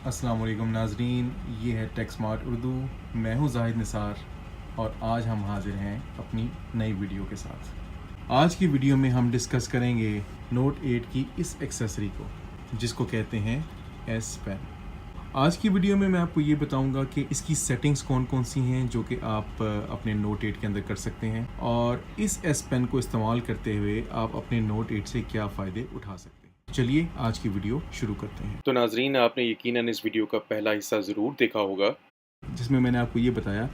अस्सलाम वालेकुम नाजरीन, ये है टेक स्मार्ट उर्दू। मैं हूँ जाहिद निसार और आज हम हाजिर हैं अपनी नई वीडियो के साथ। आज की वीडियो में हम डिस्कस करेंगे नोट 8 की इस एक्सेसरी को जिसको कहते हैं एस पेन। आज की वीडियो में मैं आपको ये बताऊंगा कि इसकी सेटिंग्स कौन कौन सी हैं जो कि आप अपने नोट 8 के अंदर कर सकते हैं और इस एस पेन को इस्तेमाल करते हुए आप अपने नोट 8 से क्या फ़ायदे उठा सकते हैं। चलिए आज की वीडियो शुरू करते हैं। तो नाजरीन, आपने यकीनन इस वीडियो का पहला हिस्सा ज़रूर देखा होगा जिसमें मैंने आपको ये बताया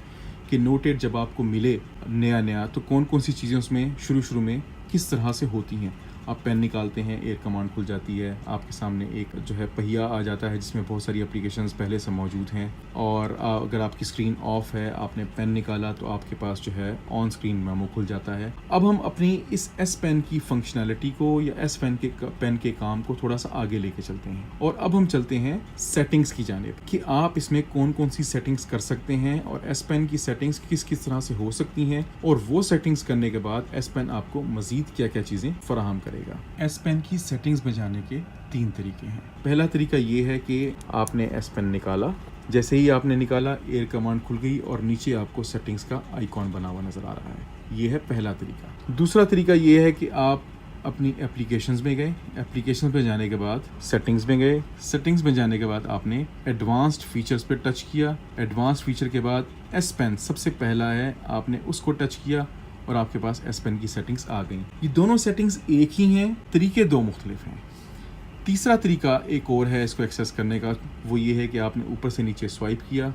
कि नोट 8 जब आपको मिले नया तो कौन कौन सी चीज़ें उसमें शुरू में किस तरह से होती हैं। आप पेन निकालते हैं, एयर कमांड खुल जाती है, आपके सामने एक जो है पहिया आ जाता है जिसमें बहुत सारी एप्लीकेशंस पहले से मौजूद हैं और अगर आपकी स्क्रीन ऑफ है, आपने पेन निकाला तो आपके पास जो है ऑन स्क्रीन मेमो खुल जाता है। अब हम अपनी इस एस पेन की फंक्शनैलिटी को या एस पेन के काम को थोड़ा सा आगे लेके चलते हैं और अब हम चलते हैं सेटिंग्स की जानिब कि आप इसमें कौन कौन सी सेटिंग्स कर सकते हैं और एस पेन की सेटिंग्स किस किस तरह से हो सकती हैं और वो सेटिंग्स करने के बाद एस पेन आपको मजीद क्या क्या चीज़ें फराहम करेगा। एस पेन की सेटिंग्स में जाने के 3 तरीके हैं। पहला तरीका ये है कि आपने एस पेन निकाला, जैसे ही आपने निकाला एयर कमांड खुल गई और नीचे आपको सेटिंग्स का आइकॉन बना हुआ नज़र आ रहा है। ये है पहला तरीका। दूसरा तरीका ये है कि आप अपनी एप्लीकेशंस में गए, एप्लीकेशंस में जाने के बाद सेटिंग्स में गए, सेटिंग्स में जाने के बाद आपने एडवांस्ड फीचर्स पे टच किया, एडवांस्ड फीचर के बाद एस पेन सबसे पहला है, आपने उसको टच किया और आपके पास एस पेन की सेटिंग्स आ गई। ये दोनों सेटिंग्स एक ही हैं, तरीके दो मुख्तलिफ हैं। तीसरा तरीका एक और है इसको एक्सेस करने का, वो ये है कि आपने ऊपर से नीचे स्वाइप किया,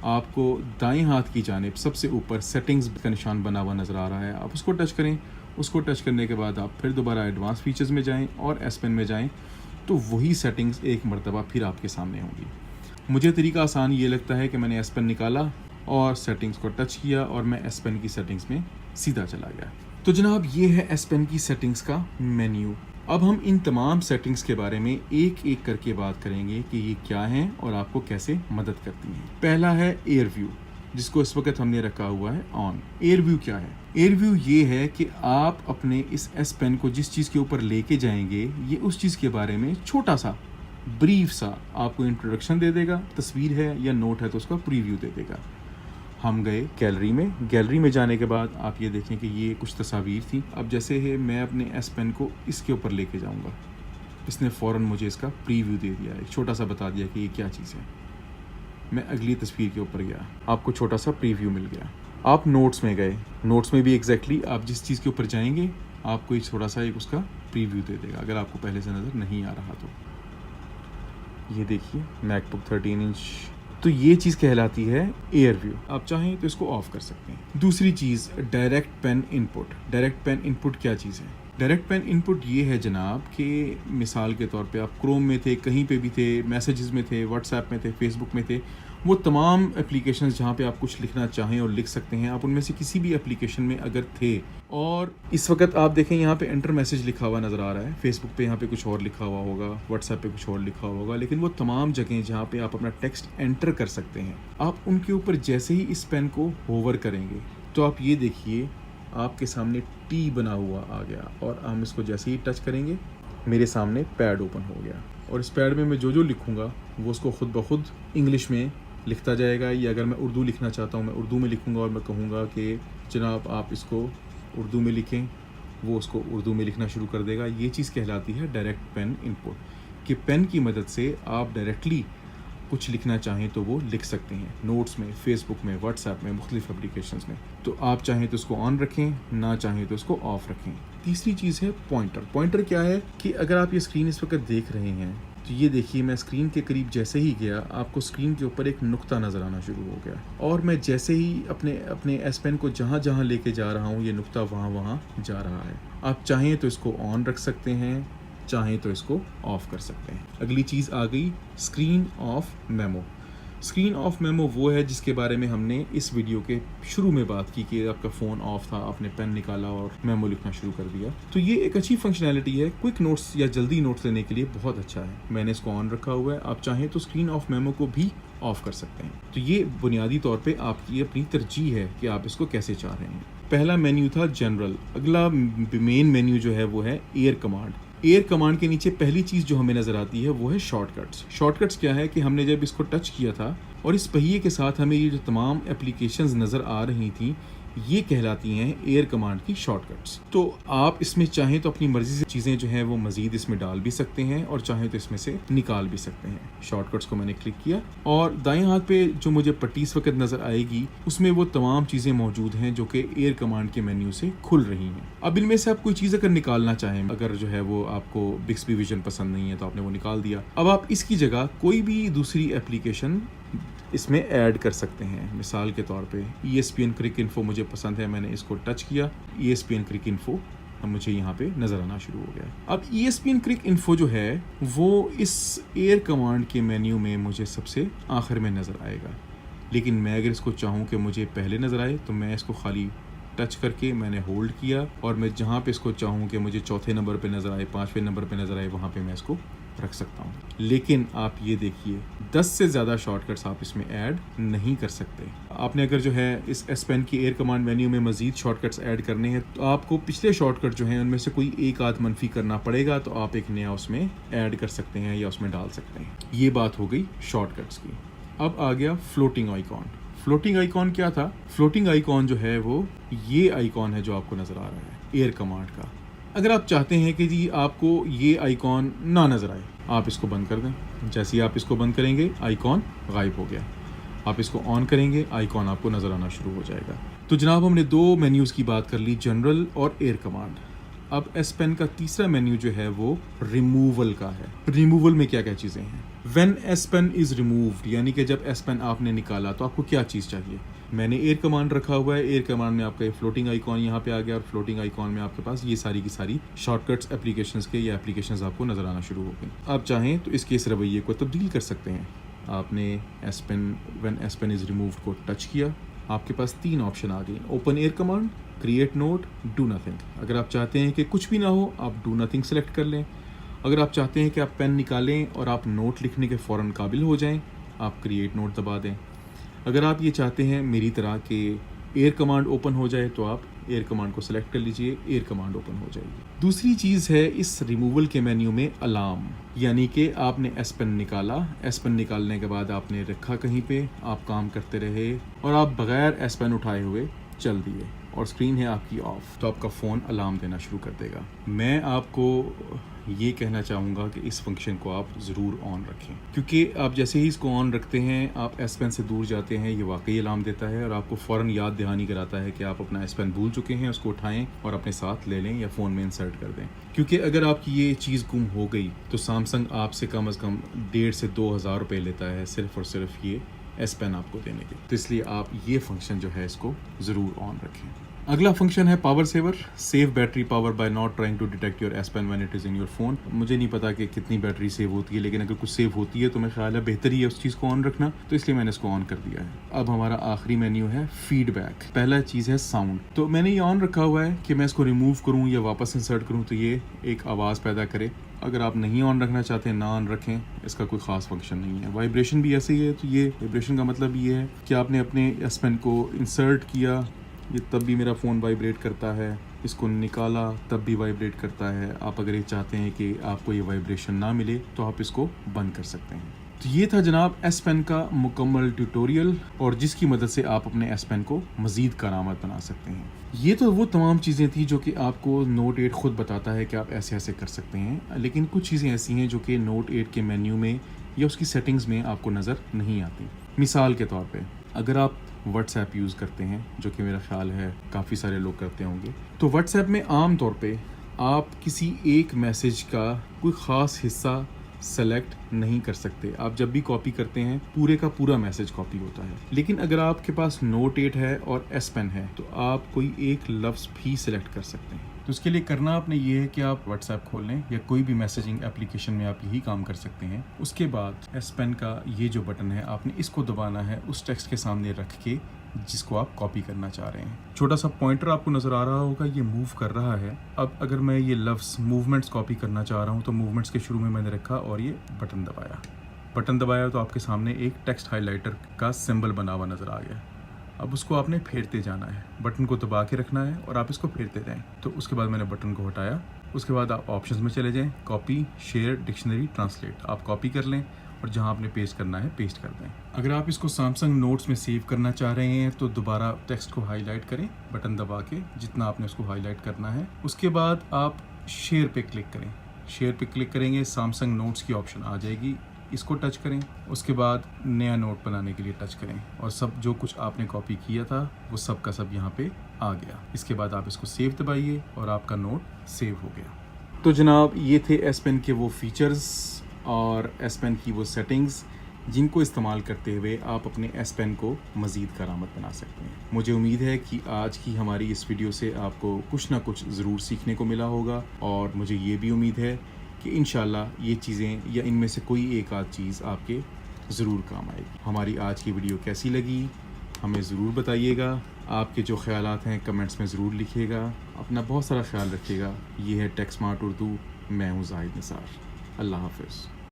आपको दाएं हाथ की जानिब सबसे ऊपर सेटिंग्स का निशान बना हुआ नज़र आ रहा है, आप उसको टच करें। उसको टच करने के बाद आप फिर दोबारा एडवांस फीचर्स में जाएं और एस पेन में जाएं तो वही सेटिंग्स एक मरतबा फिर आपके सामने होंगी। मुझे तरीका आसान ये लगता है कि मैंने एस पेन निकाला और सेटिंग्स को टच किया और मैं एस पेन की सेटिंग्स में सीधा चला गया। तो जनाब ये है एस पेन की सेटिंग्स का मेन्यू। अब हम इन तमाम सेटिंग्स के बारे में एक एक करके बात करेंगे कि ये क्या हैं और आपको कैसे मदद करती हैं। पहला है एयर व्यू, जिसको इस वक्त हमने रखा हुआ है ऑन। एयर व्यू क्या है? एयर व्यू ये है कि आप अपने इस एस पेन को जिस चीज़ के ऊपर लेके जाएंगे ये उस चीज़ के बारे में छोटा सा ब्रीफ सा आपको इंट्रोडक्शन दे देगा। तस्वीर है या नोट है तो उसका प्रीव्यू दे देगा। हम गए गैलरी में जाने के बाद आप ये देखें कि ये कुछ तस्वीर थी। अब जैसे है मैं अपने एस पेन को इसके ऊपर लेके जाऊंगा, इसने फ़ौरन मुझे इसका प्रीव्यू दे दिया, एक छोटा सा बता दिया कि ये क्या चीज़ है। मैं अगली तस्वीर के ऊपर गया, आपको छोटा सा प्रीव्यू मिल गया। आप नोट्स में गए, नोट्स में भी एग्जैक्टली आप जिस चीज़ के ऊपर जाएंगे आपको एक थोड़ा सा एक उसका प्रीव्यू दे देगा अगर आपको पहले से नज़र नहीं आ रहा तो। ये देखिए मैकबुक 13 इंच, तो ये चीज़ कहलाती है एयर व्यू। आप चाहें तो इसको ऑफ कर सकते हैं। दूसरी चीज़ direct pen input. Direct pen input क्या चीज़ है? डायरेक्ट पेन इनपुट ये है जनाब कि मिसाल के तौर पे आप क्रोम में थे, कहीं पे भी थे, मैसेजेस में थे, व्हाट्सएप में थे, फेसबुक में थे, वो तमाम एप्लीकेशंस जहाँ पे आप कुछ लिखना चाहें और लिख सकते हैं, आप उनमें से किसी भी एप्लीकेशन में अगर थे और इस वक्त आप देखें यहाँ पे एंटर मैसेज लिखा हुआ नज़र आ रहा है, फेसबुक पे यहाँ पे कुछ और लिखा हुआ होगा, व्हाट्सएप पे कुछ और लिखा हुआ होगा, लेकिन वो तमाम जगह जहाँ पे आप अपना टेक्स्ट एंटर कर सकते हैं, आप उनके ऊपर जैसे ही इस पेन को होवर करेंगे तो आप ये देखिए आपके सामने टी बना हुआ आ गया और हम इसको जैसे ही टच करेंगे मेरे सामने पैड ओपन हो गया और इस पैड में मैं जो लिखूँगा वो उसको खुद ब खुद इंग्लिश में लिखता जाएगा, या अगर मैं उर्दू लिखना चाहता हूँ मैं उर्दू में लिखूँगा और मैं कहूँगा कि जनाब आप इसको उर्दू में लिखें, वो उसको उर्दू में लिखना शुरू कर देगा। ये चीज़ कहलाती है डायरेक्ट पेन इनपुट, कि पेन की मदद से आप डायरेक्टली कुछ लिखना चाहें तो वो लिख सकते हैं, नोट्स में, फेसबुक में, व्हाट्सएप में, मुख्तलिफ एप्लीकेशंस में। तो आप चाहें तो उसको ऑन रखें, ना चाहें तो उसको ऑफ रखें। तीसरी चीज़ है पॉइंटर। पॉइंटर क्या है कि अगर आप ये स्क्रीन इस वक्त देख रहे हैं तो ये देखिए मैं स्क्रीन के करीब जैसे ही गया आपको स्क्रीन के ऊपर एक नुक्ता नज़र आना शुरू हो गया और मैं जैसे ही अपने एस पेन को जहाँ जहाँ लेके जा रहा हूँ ये नुक्ता वहाँ जा रहा है। आप चाहें तो इसको ऑन रख सकते हैं, चाहें तो इसको ऑफ कर सकते हैं। अगली चीज़ आ गई screen of memo. Screen of memo वो है जिसके बारे में हमने इस वीडियो के शुरू में बात की कि आपका फ़ोन ऑफ था, आपने पेन निकाला और मेमो लिखना शुरू कर दिया। तो ये एक अच्छी फंक्शनैलिटी है, क्विक नोट्स या जल्दी नोट्स लेने के लिए बहुत अच्छा है। मैंने इसको ऑन रखा हुआ है, आप चाहें तो स्क्रीन ऑफ मेमो को भी ऑफ कर सकते हैं। तो ये बुनियादी तौर पे आपकी अपनी तरजीह है कि आप इसको कैसे चाह रहे हैं। पहला मेन्यू था जनरल, अगला मेन मेन्यू जो है वो है एयर कमांड। एयर कमांड के नीचे पहली चीज़ जो हमें नज़र आती है वो है शॉर्टकट्स। शॉर्टकट्स क्या है कि हमने जब इसको टच किया था और इस पहिए के साथ हमें ये जो तमाम एप्लीकेशंस नज़र आ रही थी, ये कहलाती हैं एयर कमांड की शॉर्टकट्स। तो आप इसमें चाहें तो अपनी मर्ज़ी से चीज़ें जो हैं वो मज़ीद इसमें डाल भी सकते हैं और चाहें तो इसमें से निकाल भी सकते हैं। शॉर्टकट्स को मैंने क्लिक किया और दाएं हाथ पे जो मुझे पट्टी इस वक्त नज़र आएगी उसमें वो तमाम चीज़ें मौजूद हैं जो कि एयर कमांड के मेन्यू से खुल रही हैं। अब इनमें से आप कोई चीज़ अगर निकालना चाहें, अगर जो है वो आपको बिक्सबी विजन पसंद नहीं है तो आपने वो निकाल दिया। अब आप इसकी जगह कोई भी दूसरी एप्लीकेशन इसमें ऐड कर सकते हैं। मिसाल के तौर पे ESPN क्रिक इन्फो मुझे पसंद है, मैंने इसको टच किया, ESPN क्रिक इन्फो अब मुझे यहाँ पे नज़र आना शुरू हो गया। अब ESPN क्रिक इन्फो जो है वो इस एयर कमांड के मेन्यू में मुझे सबसे आखिर में नज़र आएगा, लेकिन मैं अगर इसको चाहूँ कि मुझे पहले नज़र आए तो मैं इसको खाली टच करके मैंने होल्ड किया और मैं जहाँ पे इसको चाहूँ कि मुझे चौथे नंबर पे नज़र आए, पाँचवें नंबर पे नज़र आए, वहाँ पे मैं इसको रख सकता हूँ। लेकिन आप ये देखिए 10 से ज़्यादा शॉर्टकट्स आप इसमें ऐड नहीं कर सकते। आपने अगर जो है इस S Pen की एयर कमांड मेन्यू में मज़ीद शॉर्टकट्स ऐड करने हैं तो आपको पिछले शॉर्टकट जो हैं उनमें से कोई एक आध मनफी करना पड़ेगा, तो आप एक नया उसमें ऐड कर सकते हैं या उसमें डाल सकते हैं। ये बात हो गई शॉर्टकट्स की। अब आ गया फ्लोटिंग आइकॉन। फ्लोटिंग आइकॉन क्या था? फ्लोटिंग आइकॉन जो है वो ये आइकॉन है जो आपको नज़र आ रहा है एयर कमांड का। अगर आप चाहते हैं कि जी आपको ये आइकॉन ना नज़र आए, आप इसको बंद कर दें। जैसे ही आप इसको बंद करेंगे आइकॉन गायब हो गया। आप इसको ऑन करेंगे, आइकॉन आपको नज़र आना शुरू हो जाएगा। तो जनाब हमने दो मेन्यूज़ की बात कर ली, जनरल और एयर कमांड। अब S Pen का तीसरा मेन्यू जो है वो रिमूवल का है। रिमूवल में क्या क्या चीज़ें हैं? When S Pen is removed, यानी कि जब S Pen आपने निकाला तो आपको क्या चीज़ चाहिए? मैंने एयर कमांड रखा हुआ है, एयर कमांड में आपका ये फ्लोटिंग आइकॉन यहाँ पे आ गया और फ्लोटिंग आइकॉन में आपके पास ये सारी की सारी शॉर्टकट्स एप्लीकेशंस के या एप्लीकेशंस आपको नज़र आना शुरू हो गई। आप चाहें तो इसके इस रवैये को तब्दील कर सकते हैं। आपने S Pen When S Pen is removed को टच किया, आपके पास 3 ऑप्शन आ गए, open air command, create note, do nothing. अगर आप चाहते हैं कि कुछ भी ना हो आप डू नथिंग सेलेक्ट कर लें। अगर आप चाहते हैं कि आप पेन निकालें और आप नोट लिखने के फ़ौरन काबिल हो जाएं, आप क्रिएट नोट दबा दें। अगर आप ये चाहते हैं मेरी तरह कि एयर कमांड ओपन हो जाए तो आप एयर कमांड को सेलेक्ट कर लीजिए, एयर कमांड ओपन हो जाएगी। दूसरी चीज़ है इस रिमूवल के मेन्यू में अलार्म, यानी कि आपने S Pen निकाला, S Pen निकालने के बाद आपने रखा कहीं पे, आप काम करते रहे और आप बगैर S Pen उठाए हुए चल दिए और स्क्रीन है आपकी ऑफ, तो आपका फ़ोन अलार्म देना शुरू कर देगा। मैं आपको ये कहना चाहूँगा कि इस फंक्शन को आप ज़रूर ऑन रखें, क्योंकि आप जैसे ही इसको ऑन रखते हैं आप S Pen से दूर जाते हैं, ये वाकई अलार्म देता है और आपको फ़ौरन याद दहानी कराता है कि आप अपना S Pen भूल चुके हैं, उसको उठाएं और अपने साथ ले लें या फ़ोन में इंसर्ट कर दें। क्योंकि अगर आपकी ये चीज़ गुम हो गई तो सैमसंग आपसे कम से कम 1,500 से 2,000 रुपये लेता है सिर्फ़ और सिर्फ ये S Pen आपको देने के। तो इसलिए आप ये फंक्शन जो है इसको ज़रूर ऑन रखें। अगला फंक्शन है power saver, save battery power by not trying to detect your S Pen when it is in your phone. मुझे नहीं पता कि कितनी बैटरी सेव होती है, लेकिन अगर कुछ सेव होती है तो मेरा ख्याल है बेहतर ही है उस चीज़ को ऑन रखना, तो इसलिए मैंने इसको ऑन कर दिया है। अब हमारा आखिरी मेन्यू है फीडबैक। पहला चीज़ है साउंड, तो मैंने ये ऑन रखा हुआ है कि मैं इसको रिमूव करूँ या वापस इंसर्ट करूँ तो ये एक आवाज़ पैदा करे। अगर आप नहीं ऑन रखना चाहते ना ऑन रखें, इसका कोई ख़ास फंक्शन नहीं है। वाइब्रेशन भी ऐसे ही है, तो ये वाइब्रेशन का मतलब ये है कि आपने अपने S Pen को इंसर्ट किया, ये तब भी मेरा फ़ोन वाइब्रेट करता है, इसको निकाला तब भी वाइब्रेट करता है। आप अगर ये चाहते हैं कि आपको ये वाइब्रेशन ना मिले तो आप इसको बंद कर सकते हैं। तो ये था जनाब S Pen का मुकम्मल ट्यूटोरियल, और जिसकी मदद से आप अपने S Pen को मज़ीद कारआमद बना सकते हैं। ये तो वो तमाम चीज़ें थी जो कि आपको नोट 8 ख़ुद बताता है कि आप ऐसे ऐसे कर सकते हैं, लेकिन कुछ चीज़ें ऐसी हैं जो कि नोट 8 के मेन्यू में या उसकी सेटिंग्स में आपको नज़र नहीं आती। मिसाल के तौर पे अगर आप व्हाट्सएप यूज़ करते हैं, जो कि मेरा ख्याल है काफ़ी सारे लोग करते होंगे, तो व्हाट्सएप में आम तौर पे आप किसी एक मैसेज का कोई ख़ास हिस्सा सेलेक्ट नहीं कर सकते। आप जब भी कॉपी करते हैं पूरे का पूरा मैसेज कॉपी होता है, लेकिन अगर आपके पास नोट 8 है और S Pen है तो आप कोई एक लफ्ज़ भी सिलेक्ट कर सकते हैं। तो उसके लिए करना आपने ये है कि आप व्हाट्सएप खोल लें या कोई भी मैसेजिंग एप्लीकेशन में आप यही काम कर सकते हैं। उसके बाद S Pen का ये जो बटन है आपने इसको दबाना है उस टेक्स्ट के सामने रख के जिसको आप कॉपी करना चाह रहे हैं। छोटा सा पॉइंटर आपको नज़र आ रहा होगा, ये मूव कर रहा है। अब अगर मैं ये लफ्ज़ मूवमेंट्स कॉपी करना चाह रहा हूँ तो मूवमेंट्स के शुरू में मैंने रखा और ये बटन दबाया तो आपके सामने एक टेक्स्ट हाइलाइटर का सिंबल बना हुआ नज़र आ गया। अब उसको आपने फेरते जाना है, बटन को दबा के रखना है और आप इसको फेरते जाएं। तो उसके बाद मैंने बटन को हटाया उसके बाद आप ऑप्शंस में चले जाएं, कॉपी, शेयर, डिक्शनरी, ट्रांसलेट। आप कॉपी कर लें और जहां आपने पेस्ट करना है पेस्ट कर दें। अगर आप इसको सैमसंग नोट्स में सेव करना चाह रहे हैं तो दोबारा टेक्स्ट को हाईलाइट करें बटन दबा के, जितना आपने उसको हाईलाइट करना है। उसके बाद आप शेयर पे क्लिक करें। शेयर पे क्लिक करेंगे, सैमसंग नोट्स की ऑप्शन आ जाएगी, इसको टच करें। उसके बाद नया नोट बनाने के लिए टच करें और सब जो कुछ आपने कॉपी किया था वो सब का सब यहाँ पे आ गया। इसके बाद आप इसको सेव दबाइए और आपका नोट सेव हो गया। तो जनाब ये थे एस पेन के वो फीचर्स और एस पेन की वो सेटिंग्स जिनको इस्तेमाल करते हुए आप अपने एस पेन को मज़ीद करामत बना सकते हैं। मुझे उम्मीद है कि आज की हमारी इस वीडियो से आपको कुछ ना कुछ ज़रूर सीखने को मिला होगा और मुझे ये भी उम्मीद है कि इंशाल्लाह ये चीज़ें या इनमें से कोई एक आध चीज़ आपके ज़रूर काम आएगी। हमारी आज की वीडियो कैसी लगी हमें ज़रूर बताइएगा। आपके जो ख्यालात हैं कमेंट्स में ज़रूर लिखिएगा। अपना बहुत सारा ख्याल रखिएगा। ये है टेक स्मार्ट उर्दू, मैं हूँ ज़ाहिद निसार। अल्लाह हाफ़िज़।